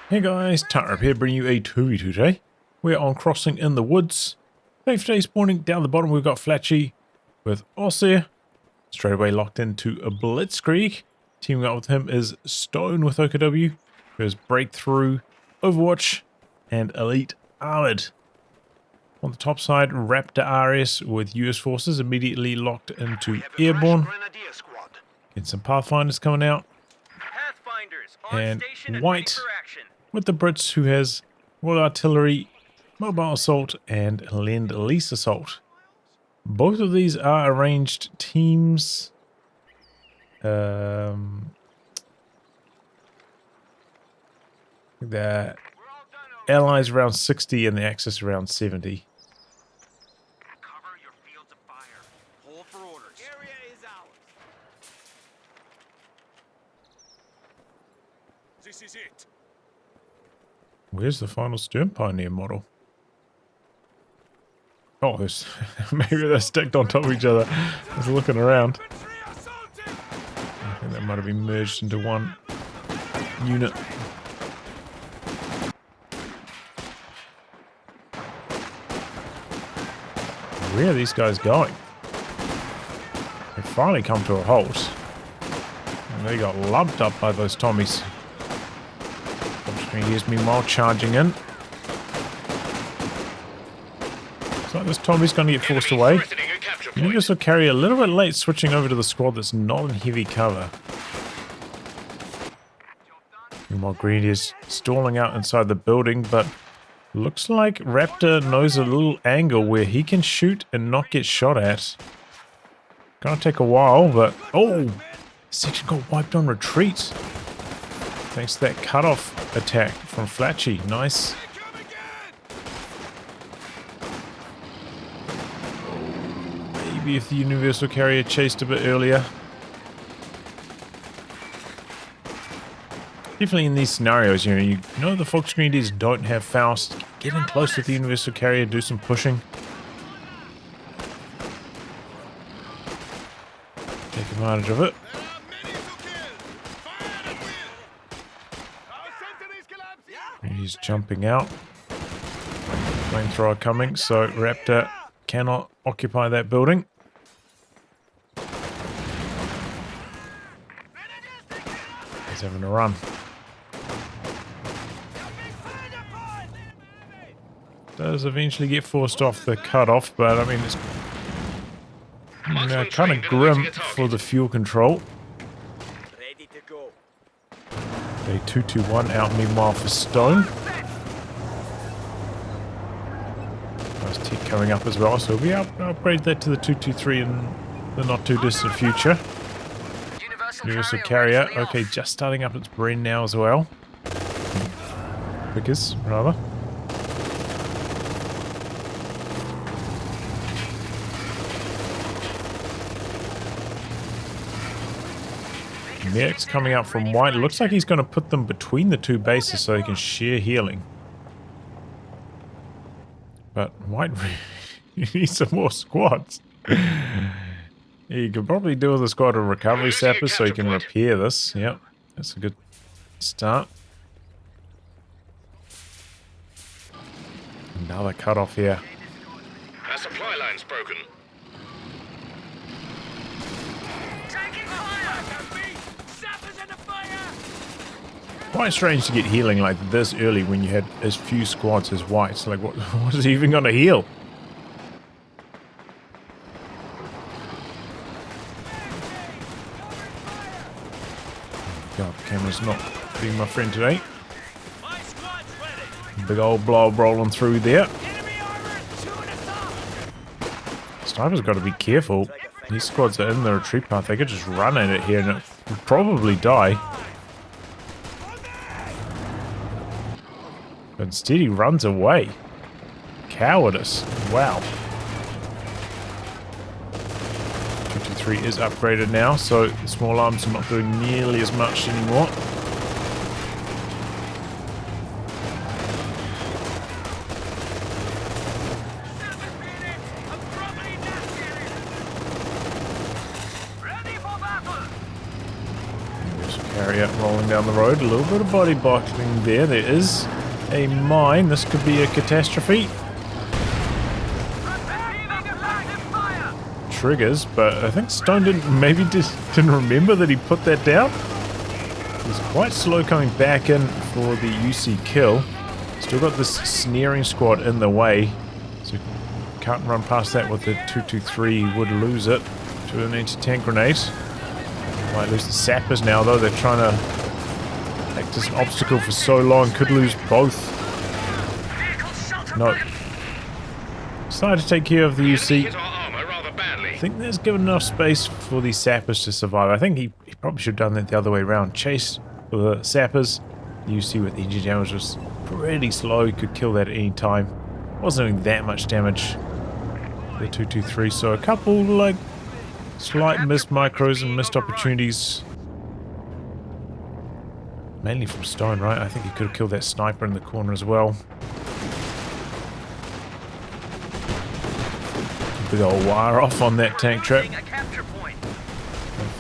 Hey guys, tightrope here, bringing you a 2v2 today. We're on Crossing in the Woods. Thanks for today's spawning. Down the bottom we've got Flachi with Ostheer. Straight away locked into a Blitzkrieg. Teaming up with him is Stone with OKW, who has Breakthrough, Overwatch, and Elite Armored. On the top side, RaptorRS with US Forces immediately locked into Airborne. Get some Pathfinders coming out. And White with the Brits, who has Royal Artillery, Mobile Assault, and Lend-Lease Assault. Both of these are arranged teams. The Allies around 60 and the Axis around 70. Cover your fields of fire. Hold for orders. Area is ours. This is it. Where's the final Stern Pioneer model? Oh, there's maybe they're stacked on top of each other. I was looking around. I think that might have been merged into one unit. Where are these guys going? They finally come to a halt. And they got lumped up by those Tommies. Here's meanwhile charging in. Looks like this Tommy's going to get forced away. Niggas will carry a little bit late switching over to the squad that's not in heavy cover. Meanwhile, Green is stalling out inside the building, but looks like Raptor knows a little angle where he can shoot and not get shot at. Gonna take a while, but oh! Section got wiped on retreat. Thanks to that cutoff attack from Flachi. Nice. Maybe if the Universal Carrier chased a bit earlier. Definitely in these scenarios, you know the Fox Grenadiers don't have Faust. Get in close with the Universal Carrier, do some pushing. Take advantage of it. He's jumping out. Flamethrower coming, so Raptor cannot occupy that building. He's having a run. Does eventually get forced off the cutoff, but I mean it's kind of grim for the fuel control. A 221 out meanwhile for Stone. Nice tick coming up as well, so we upgrade that to the 223 in the not too distant future. Universal Carrier, okay, just starting up its brain now as well. Quickers, rather. Merc's coming out from White. It looks like he's going to put them between the two bases so he can share healing. But White needs some more squads. He could probably do with a squad of recovery sappers so he can repair this. Yep, that's a good start. Another cutoff here. Our supply line's broken. Quite strange to get healing like this early when you had as few squads as Whites. Like, what is he even going to heal? God, the camera's not being my friend today. Big old blob rolling through there. Sniper's got to be careful. These squads are in the retreat path. They could just run at it here and it would probably die. But instead he runs away. Cowardice. Wow. 223 is upgraded now, so the small arms are not doing nearly as much anymore. area rolling down the road. A little bit of body bottling there. There is a mine. This could be a catastrophe. Triggers, but I think Stone didn't remember that he put that down. He's quite slow coming back in for the UC kill. Still got this snaring squad in the way, so can't run past that with the 223. He would lose it to an anti-tank grenade. Might lose the sappers now though. They're trying to act as an obstacle for so long. Could lose both. No. Decided to take care of the UC. I think there's given enough space for the sappers to survive. I think he probably should have done that the other way around. Chase for the sappers. The UC with engine damage was pretty slow. He could kill that at any time. Wasn't doing that much damage. The 223. So a couple like slight missed micros and missed opportunities. Mainly from Stone, right? I think he could have killed that sniper in the corner as well. Big old wire off on that tank trap.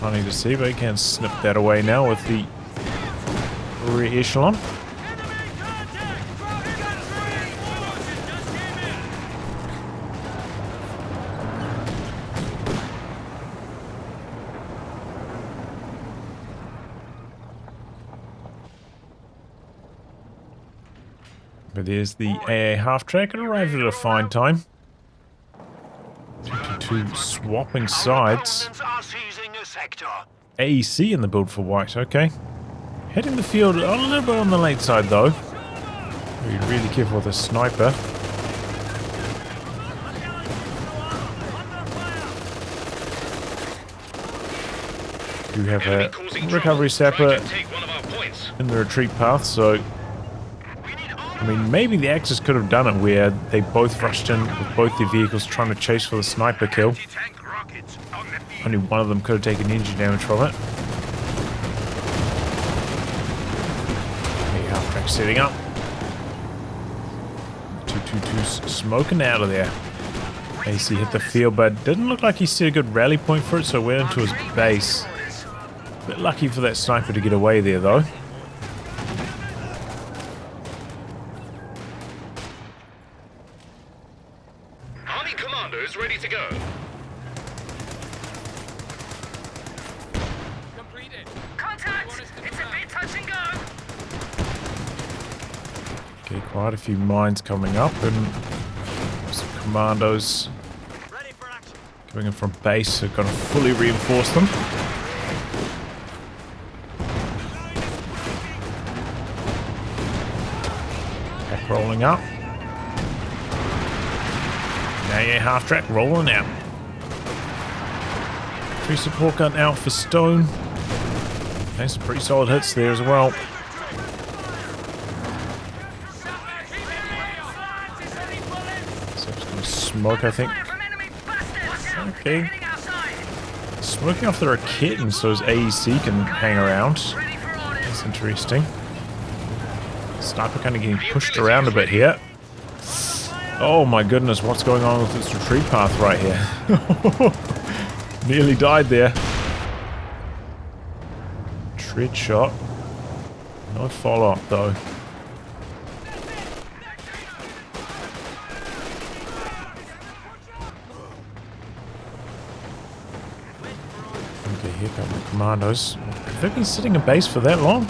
Funny to see, but he can snip that away now with the rear echelon. But there's the AA half-track. It arrived at a fine time. 222 swapping sides. AEC in the build for white, okay. Heading the field a little bit on the late side though. Be really careful with the sniper. You have a recovery sapper in the retreat path, so I mean, maybe the Axis could have done it where they both rushed in with both their vehicles trying to chase for the sniper kill. Only one of them could have taken engine damage from it. Okay, half-track setting up. 222's smoking out of there. AC hit the field, but didn't look like he set a good rally point for it, so went into his base. Bit lucky for that sniper to get away there, though. Ready to go. Completed. Contact! It's a bit touch and go. Okay, quite a few mines coming up and some commandos coming in from base, so gonna fully reinforce them. Pack rolling up. Now yeah, half-track rolling out. 3 support gun out for Stone. And some pretty solid hits there as well. So it's going to smoke, I think. Okay. Smoking off the Raketin so his AEC can hang around. That's interesting. Sniper kind of getting pushed around a bit here. Oh my goodness, what's going on with this retreat path right here? Nearly died there. Tread shot. No follow-up though. Okay, here come the commandos. Have they been sitting in base for that long?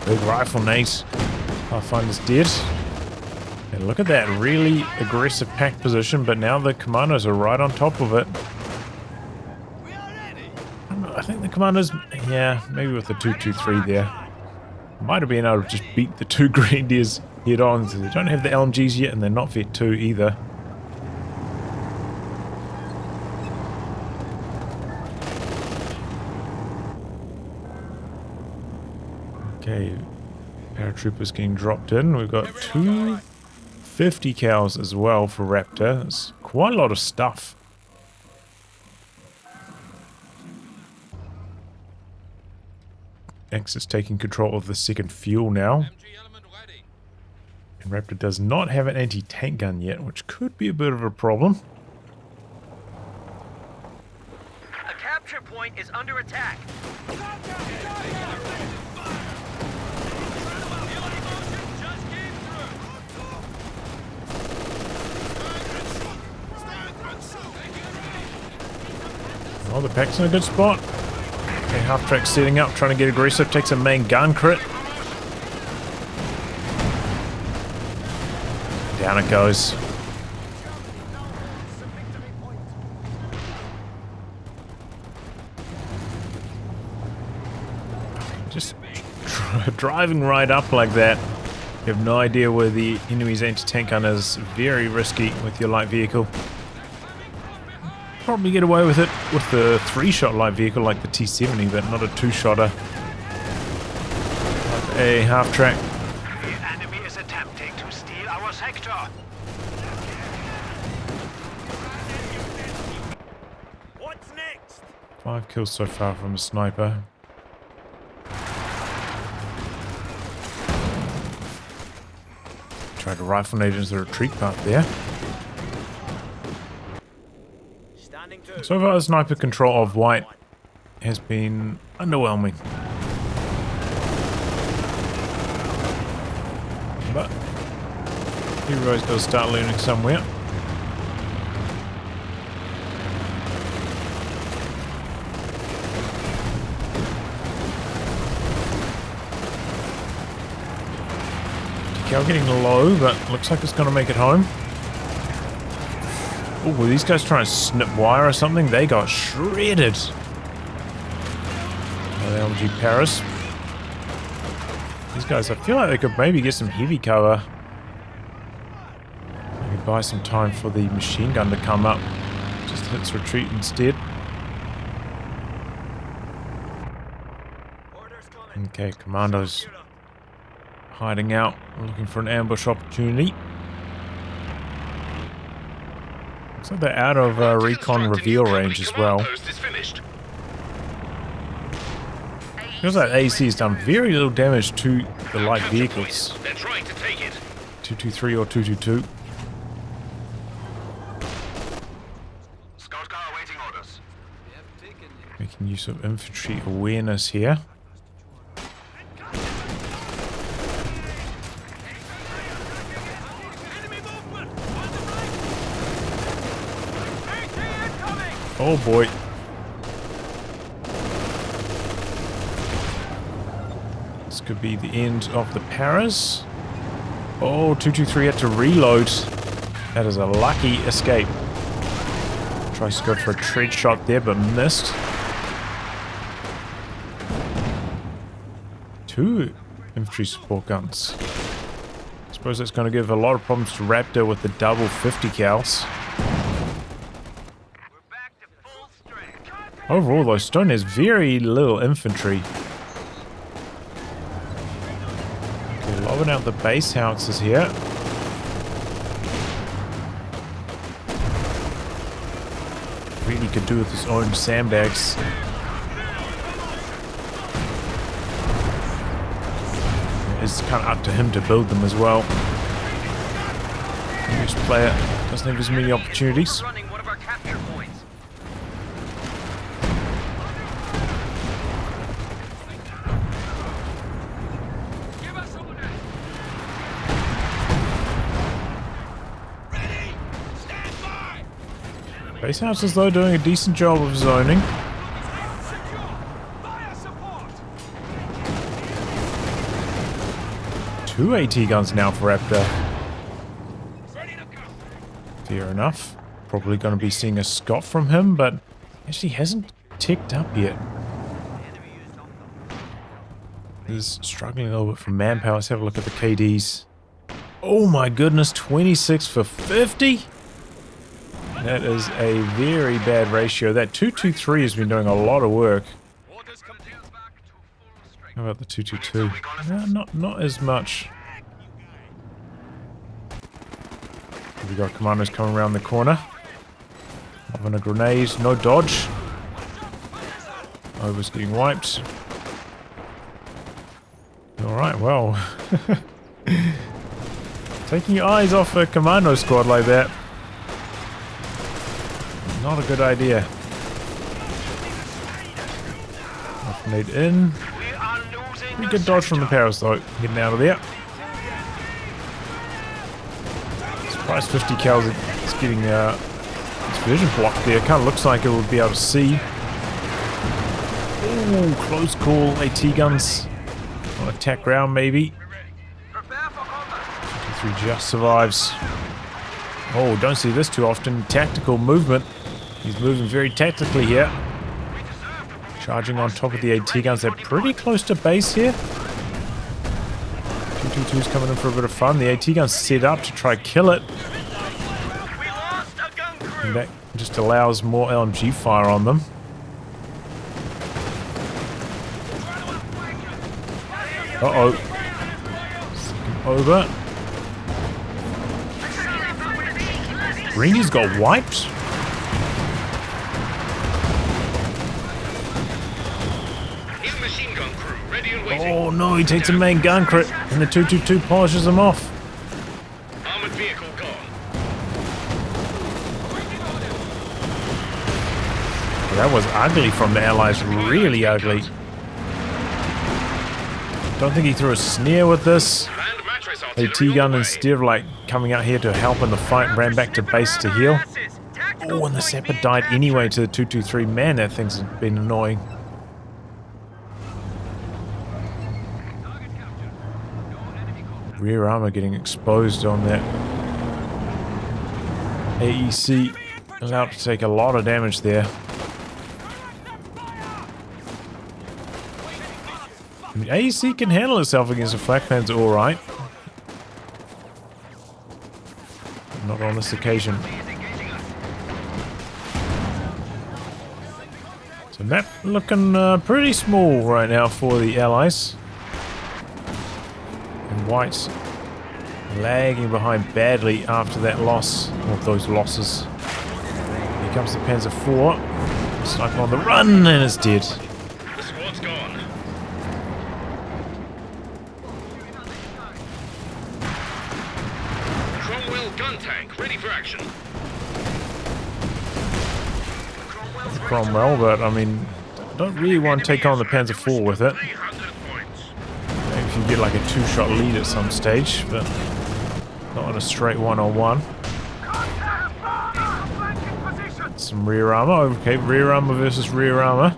Big rifle nate. Pathfinder's dead. And look at that, really aggressive pack position, but now the commandos are right on top of it. I think the commandos, yeah, maybe with the 223 there. Might have been able to just beat the 2 Grenadiers head on. So they don't have the LMGs yet, and they're not Vet 2 either. Okay, paratroopers getting dropped in. We've got 2 50 cals as well for Raptor. It's quite a lot of stuff. Axis taking control of the second fuel now. And Raptor does not have an anti-tank gun yet, which could be a bit of a problem. A capture point point is under attack. Oh, the pack's in a good spot. Okay, half track setting up, trying to get aggressive, takes a main gun crit. Down it goes. Just driving right up like that. You have no idea where the enemy's anti-tank gun is. Very risky with your light vehicle. Probably get away with it with the 3-shot light vehicle like the T-70, but not a 2-shotter. Like a half-track. The enemy is attempting to steal our sector. What's next? 5 kills so far from a sniper. Tried to rifle nade into the retreat path there. So far, the sniper control of white has been underwhelming. But heroes got to start learning somewhere. Decal getting low, but looks like it's going to make it home. Oh, were these guys trying to snip wire or something? They got shredded. Oh, the LG Paris. These guys, I feel like they could maybe get some heavy cover. Maybe buy some time for the machine gun to come up. Just hits retreat instead. Okay, commandos hiding out, looking for an ambush opportunity. Looks like they're out of recon reveal range as well. Feels like AC has done very little damage to the light vehicles. They're trying to take it. 223 or 222. Scout car awaiting orders. Making use of infantry awareness here. Oh boy. This could be the end of the Paras. Oh, 223 had to reload. That is a lucky escape. Tries to go for a tread shot there, but missed. 2 infantry support guns. I suppose that's going to give a lot of problems to Raptor with the double 50 cals. Overall, though, Stone has very little infantry. Okay, lobbing out the base howitzers here. Really could do with his own sandbags. It's kind of up to him to build them as well. This player doesn't have as many opportunities. Base house is though doing a decent job of zoning. Two AT guns now for Raptor. Fair enough. Probably going to be seeing a Scott from him, but actually hasn't ticked up yet. He's struggling a little bit for manpower. Let's have a look at the KDs. Oh my goodness, 26 for 50? That is a very bad ratio. That 223 has been doing a lot of work. How about the 222? No, not as much. We got commandos coming around the corner. Having a grenade, no dodge. Over's getting wiped. Alright, well. Taking your eyes off a commando squad like that. Not a good idea. Grenade in. We are losing Pretty good dodge from the Paris though, getting out of there. Surprised 50 cals it's getting its vision blocked there. Kind of looks like it would be able to see. Ooh, close call. AT guns on attack round maybe. 53 just survives. Oh, don't see this too often. Tactical movement. He's moving very tactically here. Charging on top of the AT guns. They're pretty close to base here. 222's coming in for a bit of fun. The AT gun's set up to try kill it. And that just allows more LMG fire on them. Uh-oh. Second over. Greenies got wiped. Oh no, he takes a main gun crit and the 222 polishes him off. Armored vehicle gone. That was ugly from the Allies, really ugly. Don't think he threw a snare with this. AT gun instead of like coming out here to help in the fight, ran back to base to heal. Oh, and the Sapper died anyway to the 223. Man, that thing's been annoying. Rear armor getting exposed on that AEC. Allowed to take a lot of damage there. I mean, AEC can handle itself against a flak panzer alright. Not on this occasion. So map looking pretty small right now for the Allies. And White's lagging behind badly after that loss, or those losses. Here comes the Panzer IV. Sniper on the run and it's dead. The squad's gone. Cromwell gun tank ready for action. Cromwell, but I mean, don't really want to take on the Panzer IV with it. Maybe if you get like a two-shot lead at some stage, but not a straight one-on-one. Some rear armor. Okay, rear armor versus rear armor.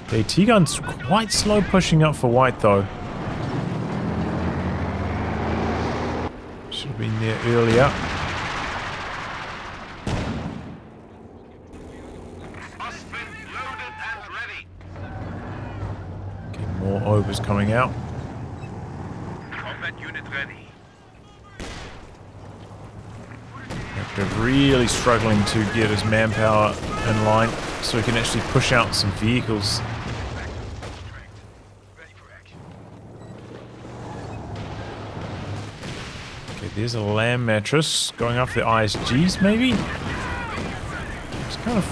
The AT gun's quite slow pushing up for White though. Should have been there earlier. Okay, more overs coming out. Combat unit ready. Raptor really struggling to get his manpower in line so he can actually push out some vehicles. Okay, there's a land mattress going after the ISGs maybe? It's kind of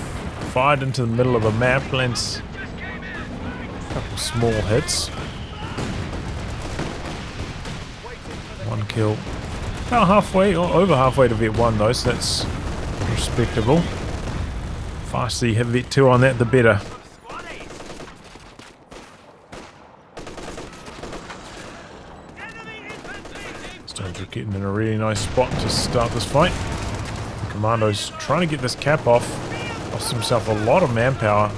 fired into the middle of a map, lands a couple small hits. One kill. About halfway, or over halfway to V1 though, so that's respectable. Faster you have V2 on that, the better. Stones are getting in a really nice spot to start this fight. The Commando's trying to get this cap off. Lost himself a lot of manpower.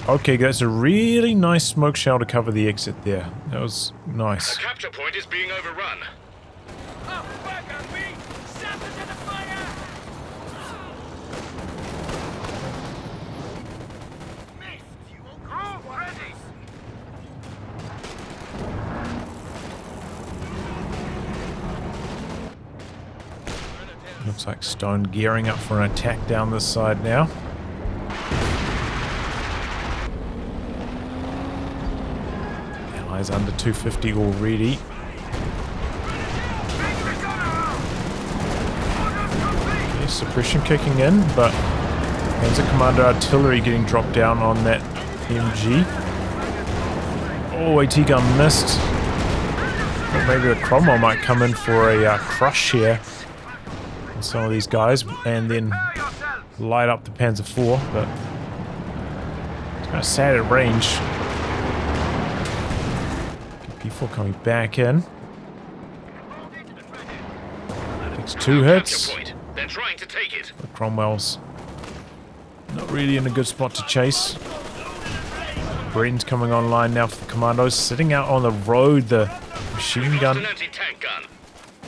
Okay, that's a really nice smoke shell to cover the exit there. That was nice. The capture point is being overrun. Looks like Stone gearing up for an attack down this side now. Allies under 250 already. Okay, suppression kicking in, but Panzer Commander artillery getting dropped down on that MG. Oh, AT gun missed. Thought maybe the Cromwell might come in for a crush here. Some of these guys, and then light up the Panzer IV, but it's kind of sad at range. P4 coming back in. Takes 2 hits. They're trying to take it. But Cromwell's not really in a good spot to chase. Bren's coming online now for the commandos. Sitting out on the road, the machine gun. An anti-tank gun.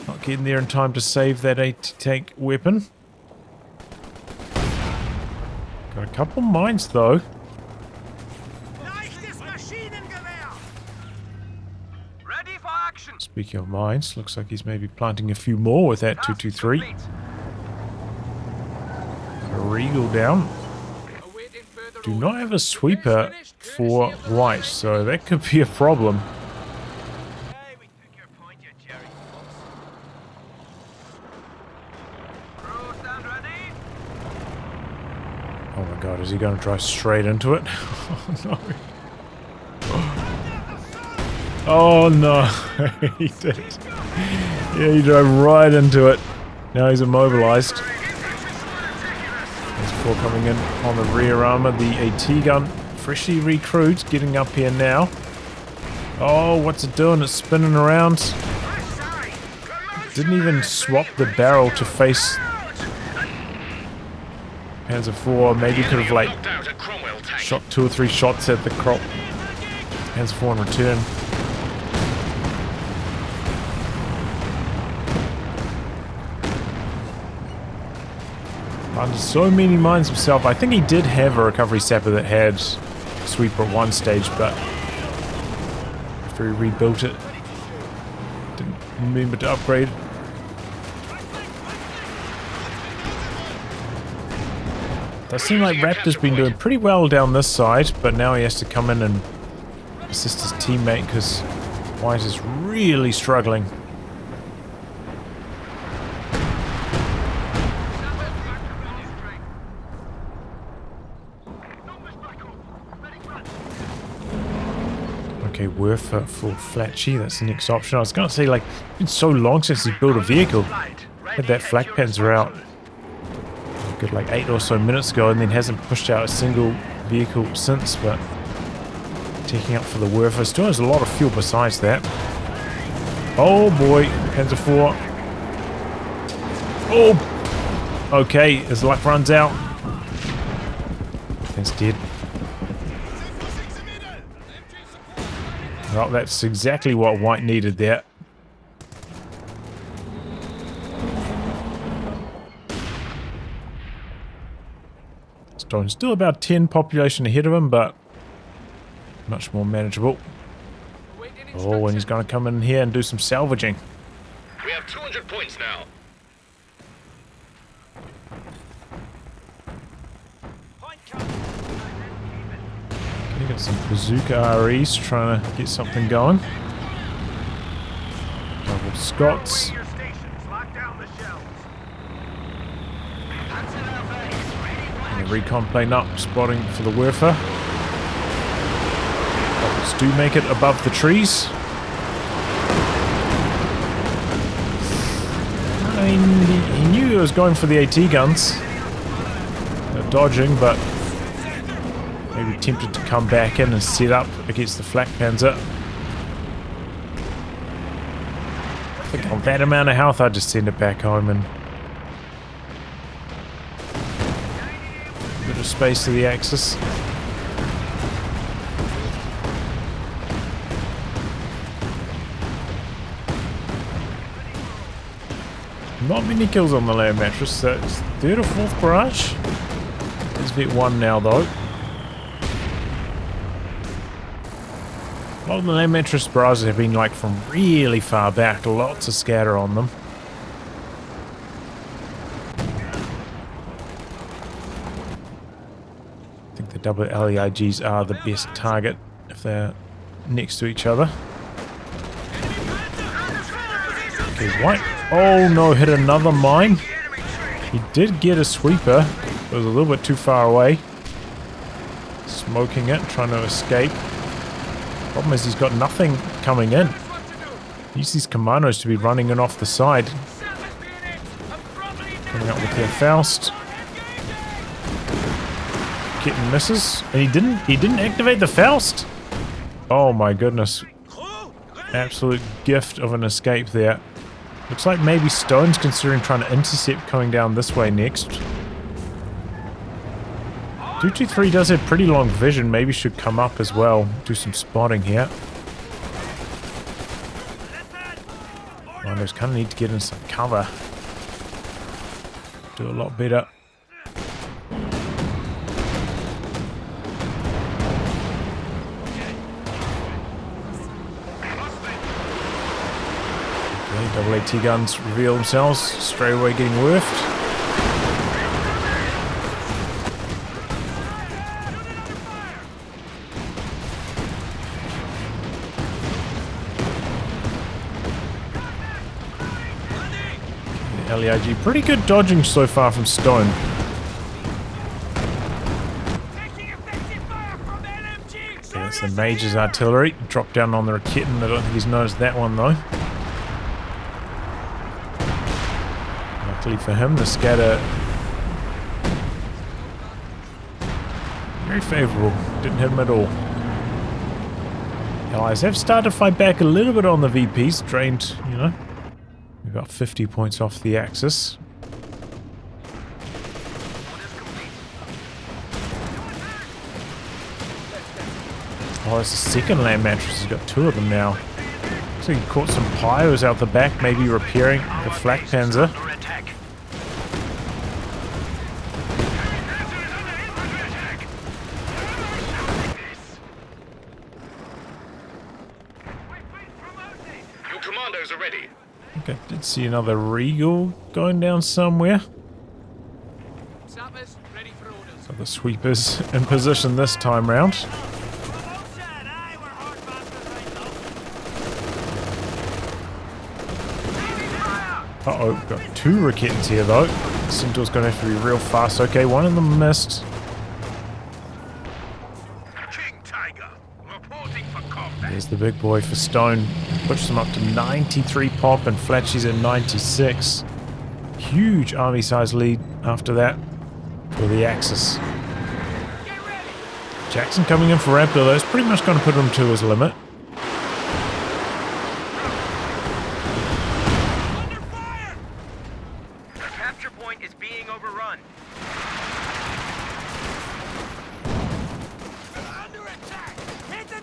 Not getting there in time to save that anti-tank weapon. Got a couple mines though. Leichtes Maschinengewehr. Ready for action. Speaking of mines, looks like he's maybe planting a few more with that 223. Complete. Got a Regal down. Awaiting further Do orders. not have a sweeper for white, so that could be a problem. Hey, we took your point, you Jerry. Crew stand ready. Oh my god, is he going to drive straight into it? Oh no. Oh no, he did. Yeah, he drove right into it. Now he's immobilized. There's 4 coming in on the rear armor. The AT gun, freshly recruits, getting up here now. Oh, what's it doing? It's spinning around. Didn't even swap the barrel to face Panzer IV. Maybe could have like Knocked out a Cromwell tank. shot 2 or 3 shots at the Panzer IV in return. Under so many mines himself. I think he did have a recovery sapper that had sweeper at one stage, but after he rebuilt it, didn't remember to upgrade. Does seem like Raptor's been doing pretty well down this side, but now he has to come in and assist his teammate because White is really struggling. Okay, worth for Flachi, that's the next option. I was going to say, like, it's been so long since he built a vehicle. Had that flak panzer out a good like 8 or so minutes ago and then hasn't pushed out a single vehicle since, but taking up for the Werfer. Still has a lot of fuel besides that. Oh boy, Panzer IV. Oh! Okay, his luck runs out. That's dead. Well, that's exactly what White needed there. Stone still about 10 population ahead of him, but much more manageable. Oh, and he's going to come in here and do some salvaging. We have 200 points now. You got some bazooka REs trying to get something going. Double Scots. Your stations. Lock down the shells. And the recon plane up, spotting for the Werfer. Doubles do make it above the trees. I mean, he knew he was going for the AT guns. They're dodging, but maybe tempted to come back in and set up against the flak panzer. I think on that amount of health, I'd just send it back home and a bit of space to the axis. Not many kills on the land mattress. That's 3rd or 4th barrage. There's Vet 1 now though. A lot of the land mattress barrages have been like from really far back. Lots of scatter on them. I think the double LEIGs are the best target if they're next to each other. Okay, White. Oh no, hit another mine. He did get a sweeper. It was a little bit too far away. Smoking it, trying to escape. Problem is he's got nothing coming in. He needs these commandos to be running in off the side. Coming up with their Faust. Getting misses. And he didn't activate the Faust. Oh my goodness. Absolute gift of an escape there. Looks like maybe Stone's considering trying to intercept coming down this way next. 223 does have pretty long vision. Maybe should come up as well. Do some spotting here. Commandos kind of need to get in some cover. Do a lot better. Double AT guns reveal themselves, straight away getting woofed. The LEIG, pretty good dodging so far from Stone. Okay, that's the Major's artillery. Drop down on the Raketin. I don't think he's noticed that one though. For him, the scatter very favorable. Didn't hit him at all. Allies have started to fight back a little bit on the VPs. Drained, you know. We've got 50 points off the axis. Oh, it's the second land mattress. He's got 2 of them now. Looks like he caught some pyros out the back, maybe repairing the flak panzer. I did see another Regal going down somewhere. So the sweepers in position this time round. Uh-oh, got 2 Raketins here though. Centaur's going to have to be real fast. Okay, one of them missed. There's the big boy for Stone. Pushes him up to 93 pop and Flachi's at 96. Huge army size lead after that for the Axis. Jackson coming in for Raptor though. It's pretty much going to put him to his limit. The capture point is being overrun.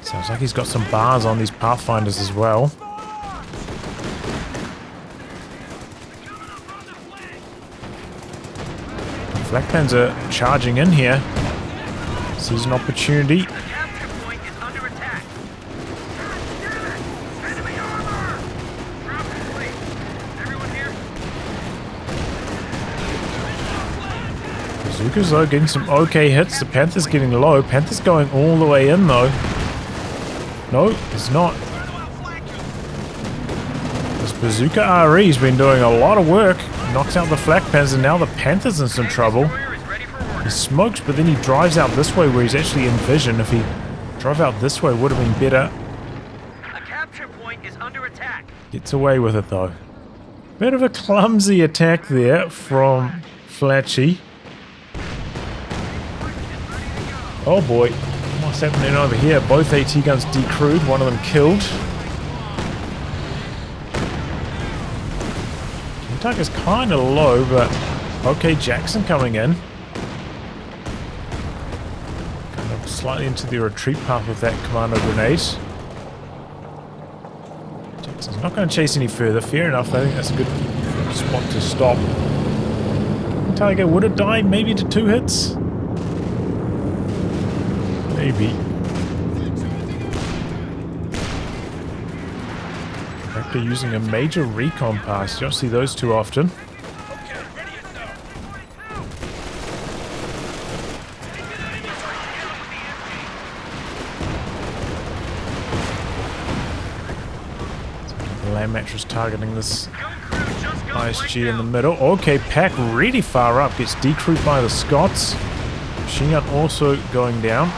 Sounds like he's got some bars on these Pathfinders as well. Flak Panzer charging in here. Sees an opportunity. The capture point is under attack. Enemy armor! Drop in place. Everyone here? Bazookas though getting some okay hits. The Panther's getting low. Panther's going all the way in though. No, it's not. This Bazooka RE's been doing a lot of work. Knocks out the Flak Panzer. Now the Panther's in some trouble. He smokes, but then he drives out this way where he's actually in vision. If he drove out this way, would have been better. A capture point is under attack. Gets away with it though. Bit of a clumsy attack there from Flachi. Oh boy. What's happening over here? Both AT guns decrewed, one of them killed. Attack is kind of low, but okay, Jackson coming in. Kind of slightly into the retreat path with that commando grenade. Jackson's not going to chase any further. Fair enough. I think that's a good spot to stop. Tiger would have died maybe to 2 hits. Maybe. Raptor using a major recon pass. You don't see those too often. The land mattress targeting this ISG in the middle. Okay, Pack really far up. Gets decrewed by the Scots. Machine gun also going down.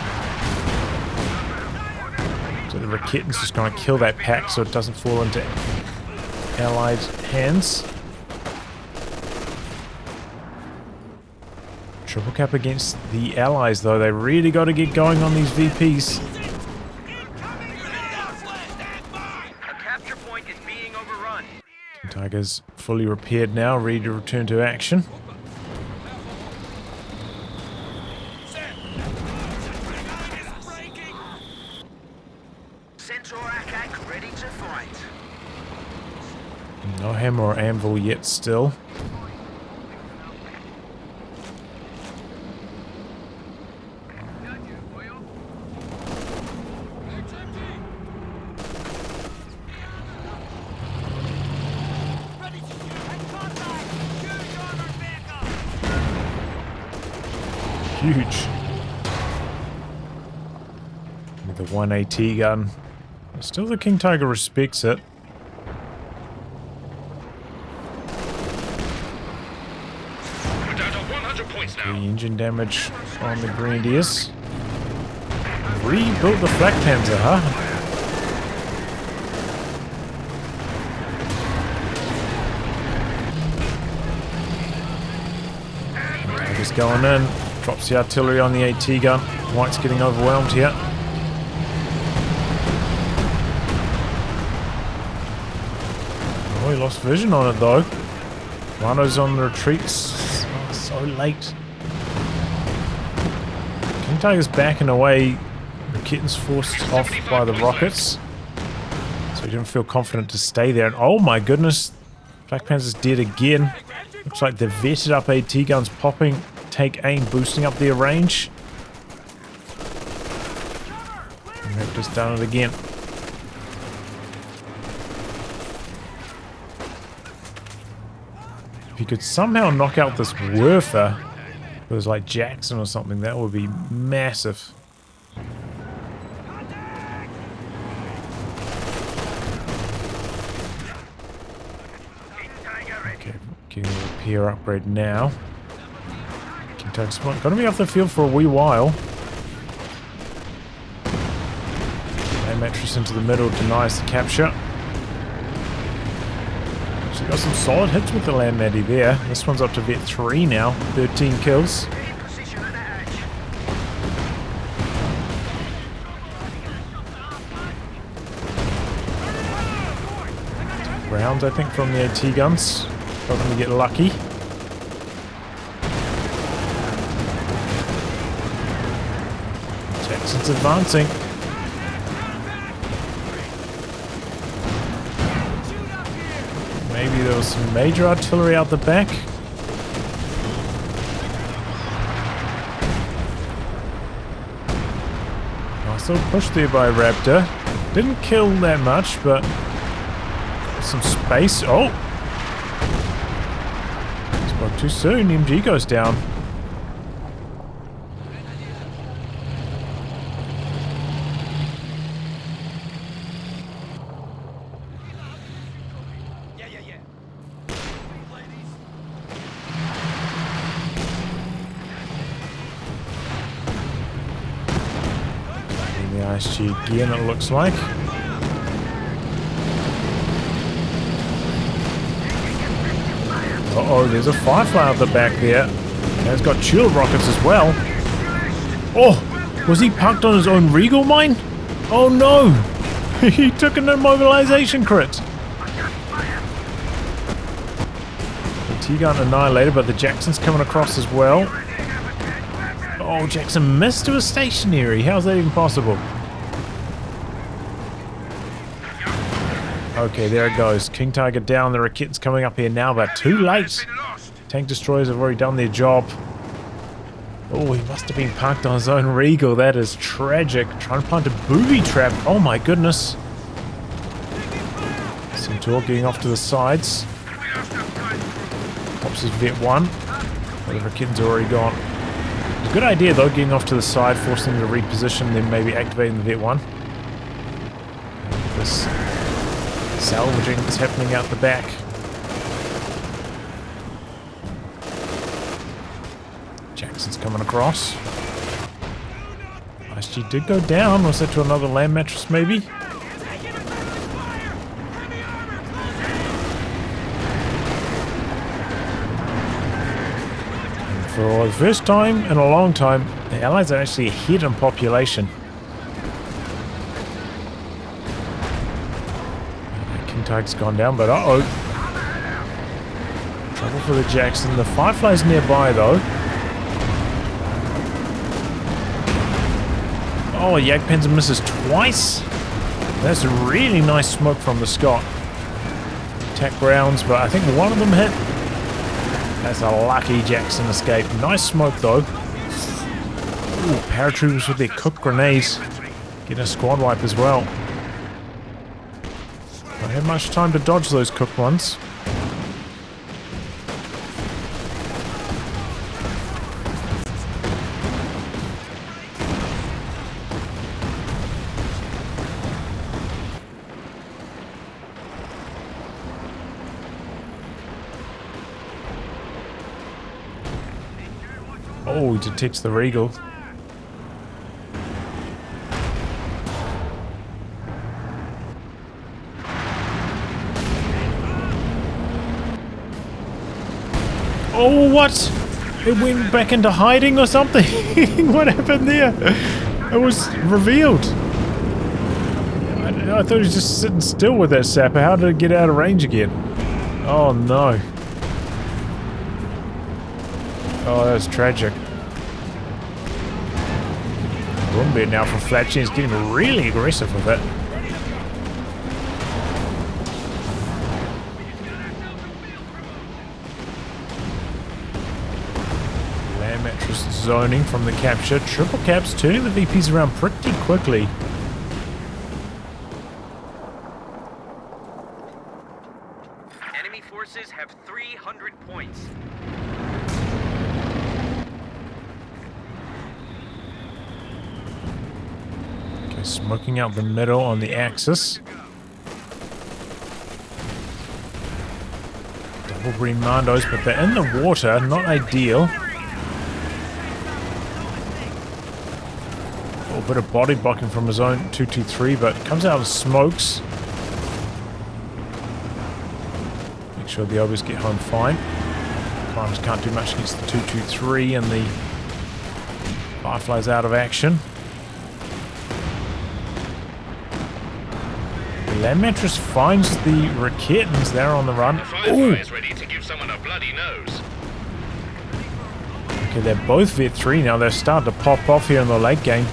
So the Raketin's just going to kill that Pack so it doesn't fall into Allied hands. Triple cap against the allies, though. They really got to get going on these VPs. A capture point is being overrun. Tiger's fully repaired now, ready to return to action. Sensor Akak ready to fight. No hammer or anvil yet still. Huge. With the 1 AT gun. Still the King Tiger respects it. We're down to 100 points The now. engine damage on the Grenadiers. Rebuilt the Flak Panzer, huh? Tiger's going in. Drops the artillery on the AT gun. White's getting overwhelmed here. Oh, he lost vision on it though. Rhino's on the retreats. Oh, so late. King Tiger's backing away. The Kitten's forced off by the rockets. So he didn't feel confident to stay there. And oh my goodness. Black Panther's dead again. Looks like the vetted up AT guns popping. Take aim, boosting up their range. And Raptor's done it again. If you could somehow knock out this Werfer, if it was like Jackson or something, that would be massive. Okay, getting a repair upgrade now. Going to be off the field for a wee while. And mattress into the middle denies the capture. So got some solid hits with the land Maddie there. This one's up to vet 3 now. 13 kills. Rounds, I think, from the AT guns. Hoping to get lucky. Jackson's advancing. Maybe there was some major artillery out the back. Nice little push there by Raptor. Didn't kill that much, but some space. Oh! Spoke too soon. MG goes down. ISG again, it looks like. Uh-oh, there's a Firefly at the back there. And it's got shield rockets as well. Oh, was he parked on his own Regal mine? Oh no! He took an immobilization crit. The T-gun annihilated, but the Jackson's coming across as well. Oh, Jackson missed to a stationary. How's that even possible? Okay, there it goes. King Tiger down. The Raket's coming up here now, but too late. Tank destroyers have already done their job. Oh, he must have been parked on his own Regal. That is tragic. Trying to plant a booby trap. Oh my goodness. Centaur getting off to the sides. Pops his Vet 1. But the Raket's already gone. It's a good idea though, getting off to the side, forcing them to reposition, then maybe activating the Vet 1. This salvaging is happening out the back. Jackson's coming across. ISG did go down. Was that to another land mattress maybe? For the first time in a long time, the Allies are actually ahead in population. Tag's gone down, but uh-oh. Trouble for the Jackson. The Firefly's nearby, though. Oh, Jagdpanzer misses twice. That's a really nice smoke from the Scot. Attack rounds, but I think one of them hit. That's a lucky Jackson escape. Nice smoke, though. Ooh, paratroopers with their cooked grenades. Get a squad wipe as well. Don't have much time to dodge those cooked ones. Oh, he detects the Regal. Oh, what? It went back into hiding or something? What happened there? It was revealed. I thought he was just sitting still with that sapper. How did it get out of range again? Oh, no. Oh, that's tragic. Boombeard now from Flachi is getting really aggressive with it. Zoning from the capture. Triple caps turning the VPs around pretty quickly. Enemy forces have 300 points. Okay, smoking out the middle on the Axis. Double green Mandos, but they're in the water. Not ideal. A bit of body blocking from his own 223, but comes out of smokes. Make sure the others get home fine. Climbers can't do much against the 223, and the Firefly's out of action. The Land Mattress finds the Raketans there on the run. Ooh. Is ready to give someone a bloody nose. Okay, they're both Vet 3 now. They're starting to pop off here in the late game.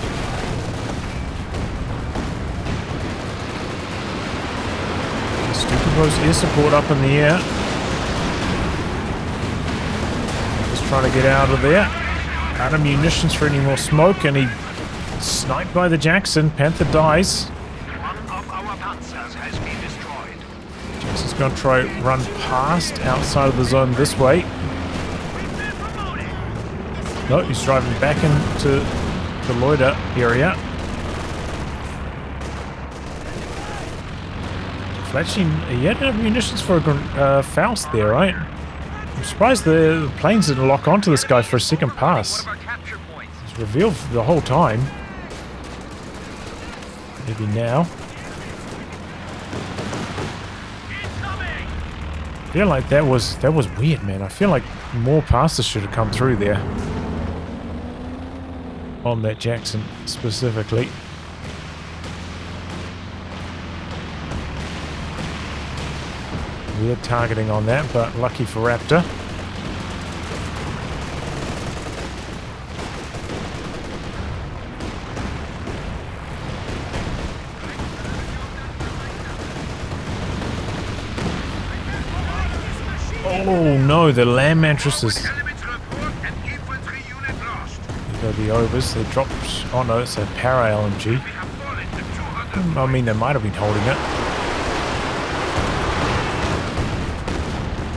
Throws air support up in the air. Just trying to get out of there. Out of munitions for any more smoke, and he sniped by the Jackson. Panther dies. One of our panzers has been destroyed. Jackson's going to try run past outside of the zone this way. No, he's driving back into the loiter area. Flachi, he had enough munitions for a Faust there, right? I'm surprised the planes didn't lock onto this guy for a second pass. It's revealed the whole time. Maybe now. I feel like that was weird, man. I feel like more passes should have come through there. On that Jackson specifically. Weird targeting on that, but lucky for Raptor. Oh no, the Land Mattresses. There go the overs. They dropped. Oh no, it's a para LMG. I mean, they might have been holding it.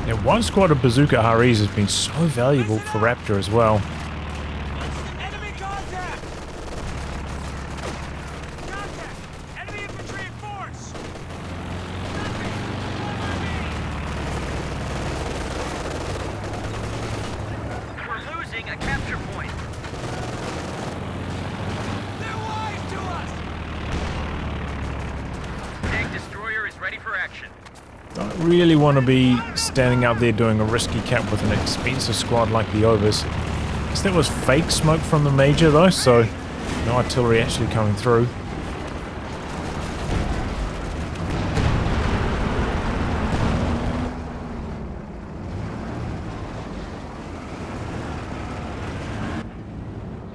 Yeah, one squad of bazooka REs has been so valuable for Raptor as well. Enemy contact! Contact! Enemy infantry in force! We're losing a capture point. They're wise to us! Tank destroyer is ready for action. Don't really want to be standing out there doing a risky cap with an expensive squad like the Overs. guess that was fake smoke from the major though, so no artillery actually coming through.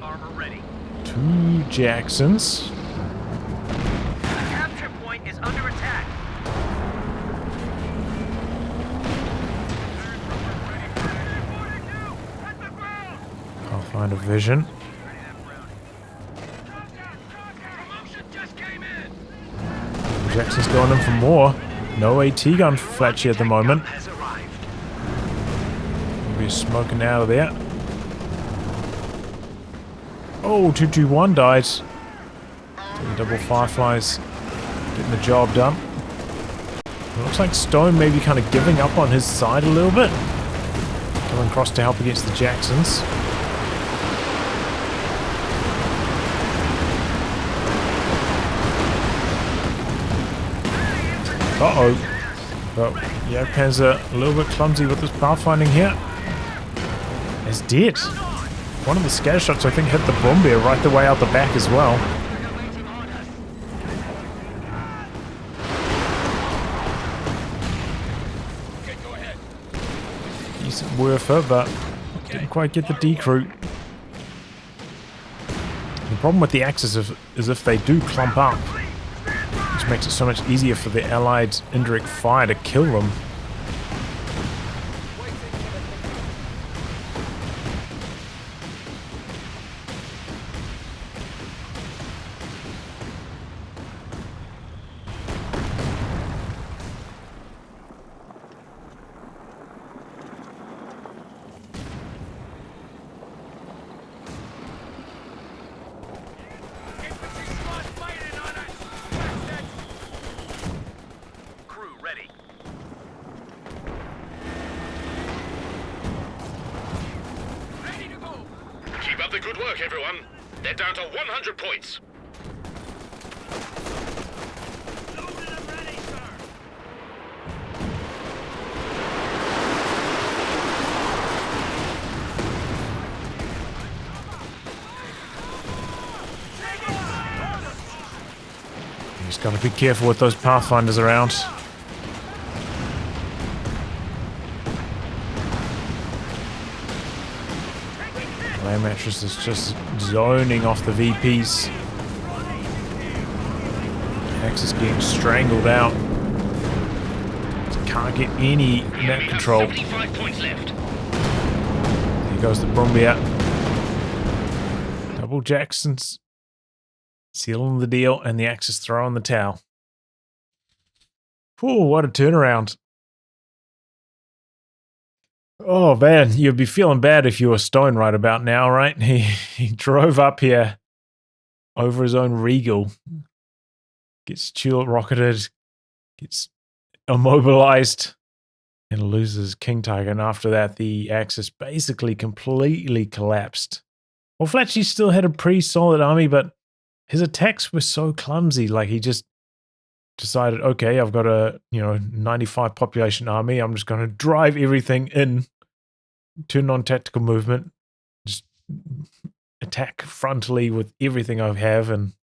Armor ready. 2 Jacksons. The capture point is under attack. I'll find a vision. Jackson's going in for more. No AT gun for Flachi at the moment. Has arrived. We'll be smoking out of there. Oh, 221 died. Double Fireflies getting the job done. It looks like Stone may be kind of giving up on his side a little bit. Coming across to help against the Jacksons. Uh-oh. But yeah, Panzer a little bit clumsy with his pathfinding here. He's dead. One of the scatter shots I think hit the Bombear right the way out the back as well. Decent Werfer, but didn't quite get the decrew. The problem with the Axis is if they do clump up, which makes it so much easier for the Allied indirect fire to kill them. Crew ready. Keep up the good work, everyone. They're down to 100 points. You just gotta be careful with those Pathfinders around. Land Mattress is just zoning off the VPs. Axis getting strangled out. Just can't get any net control. 75 points left. Here goes the Brumbier. Double Jacksons sealing the deal, and the Axis throwing the towel. Oh, what a turnaround. Oh man, you'd be feeling bad if you were Stone right about now, right? He drove up here over his own Regal, gets tulip rocketed, gets immobilized, and loses King Tiger. And after that, the Axis basically completely collapsed. Well, Flachi still had a pretty solid army, but his attacks were so clumsy. Like he just decided, okay, I've got a 95 population army. I'm just going to drive everything in, turn on tactical movement, just attack frontally with everything I have, and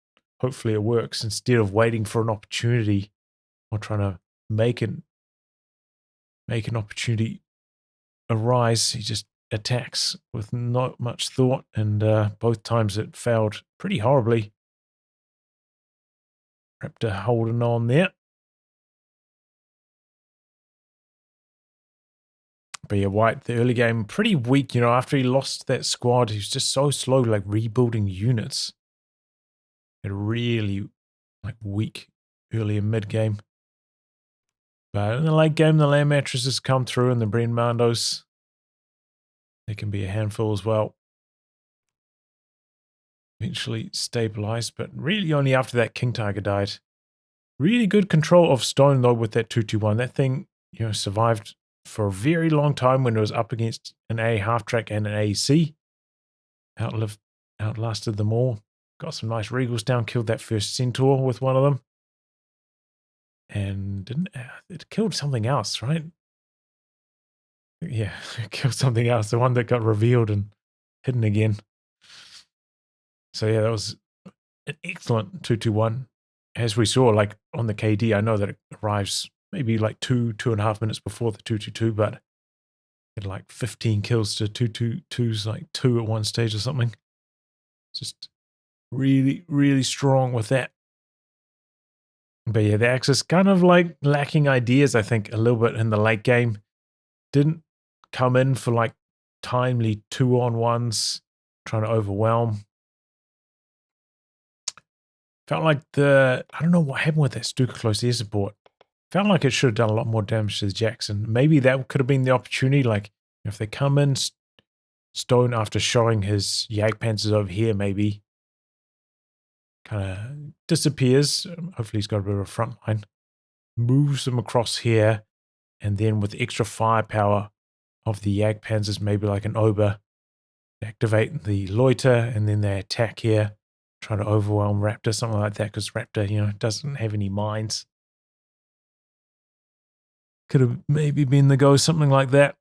hopefully it works. Instead of waiting for an opportunity or trying to make an opportunity arise, he just attacks with not much thought, and both times it failed pretty horribly. Raptor holding on there. But yeah, White, the early game, pretty weak. After he lost that squad, he was just so slow, like rebuilding units. Had a really weak early and mid game. But in the late game, the Land Mattresses come through, and the Bren Mandos, they can be a handful as well. Eventually stabilized, but really only after that King Tiger died. Really good control of Stone though with that 221. That thing, survived for a very long time when it was up against an A half track and an AEC. Outlasted them all. Got some nice Regals down, killed that first Centaur with one of them. And it killed something else, right? Yeah, it killed something else. The one that got revealed and hidden again. So yeah, that was an excellent 221. As we saw, like on the KD, I know that it arrives maybe like 2.5 minutes before the 222, but had like 15 kills to 222's like 2 at one stage or something. Just really, really strong with that. But yeah, the Axis kind of like lacking ideas, I think, a little bit in the late game. Didn't come in for like timely 2-on-1s, trying to overwhelm. Felt like I don't know what happened with that Stuka close air support. Felt like it should have done a lot more damage to the Jackson. Maybe that could have been the opportunity. Like, if they come in Stone after showing his Jagdpanzers over here, maybe kind of disappears. Hopefully he's got a bit of a front line. Moves them across here. And then with extra firepower of the Jagdpanzers, maybe like an Ober, activate the Loiter, and then they attack here. Try to overwhelm Raptor, something like that, because Raptor, you know, doesn't have any mines. Could have maybe been the go, something like that.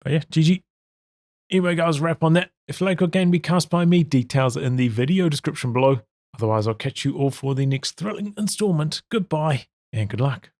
But yeah, GG. Anyway, guys, wrap on that. If like or game be cast by me, details are in the video description below. Otherwise, I'll catch you all for the next thrilling installment. Goodbye, and good luck.